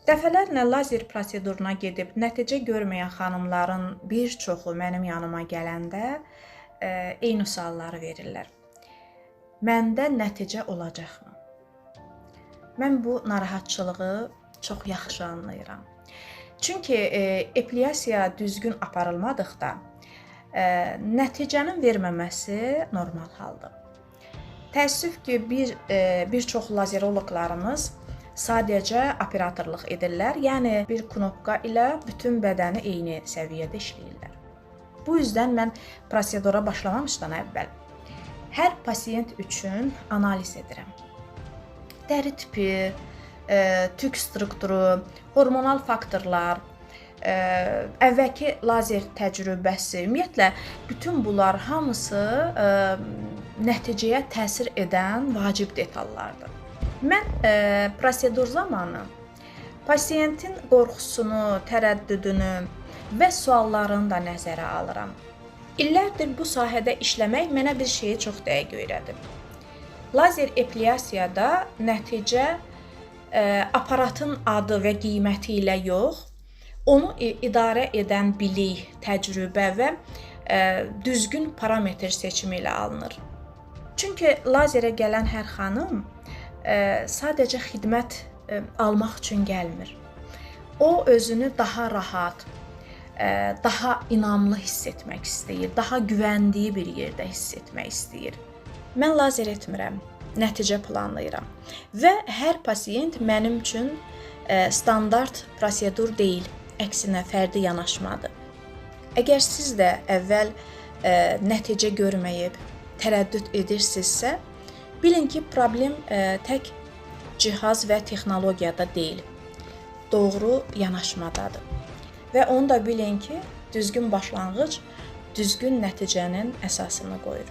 Dəfələrlə lazer proseduruna gedib nəticə görməyən xanımların bir çoxu mənim yanıma gələndə eyni sualları verirlər. Məndə nəticə olacaqmı? Mən bu narahatçılığı çox yaxşı anlayıram. Çünki epilyasiya düzgün aparılmadıqda nəticənin verməməsi normal haldır. Təəssüf ki, bir çox lazeroloqlarımız sadəcə operatorluq edirlər, yəni bir knopka ilə bütün bədəni eyni səviyyədə işləyirlər. Bu yüzden mən prosedura başlamamışdan əvvəl hər pasiyent üçün analiz edirəm. Dəri tipi, tük strukturu, hormonal faktorlar, əvvəlki lazer təcrübəsi, ümumiyyətlə bütün bunlar hamısı nəticəyə təsir edən vacib detallardır. Mən prosedur zamanı pasiyentin qorxusunu, tərəddüdünü və suallarını da nəzərə alıram. İllərdir bu sahədə işləmək mənə bir şeyi çox dəqiq öyrədib. Lazer epilyasiyada nəticə aparatın adı və qiyməti ilə yox, onu idarə edən bilik, təcrübə və düzgün parametr seçimi ilə alınır. Çünki lazerə gələn hər xanım sadəcə xidmət almaq üçün gəlmir. O özünü daha rahat, daha inamlı hiss etmək istəyir, daha güvəndiyi bir yerdə hiss etmək istəyir. Mən lazer etmirəm, nəticə planlayıram və hər pasiyent mənim üçün standart prosedur deyil, əksinə fərdi yanaşmadır. Əgər siz də əvvəl nəticə görməyib tərəddüd edirsinizsə, bilin ki, problem tək cihaz və texnologiyada deyil, doğru yanaşmadadır. Və onu da bilin ki, düzgün başlanğıc düzgün nəticənin əsasını qoyur.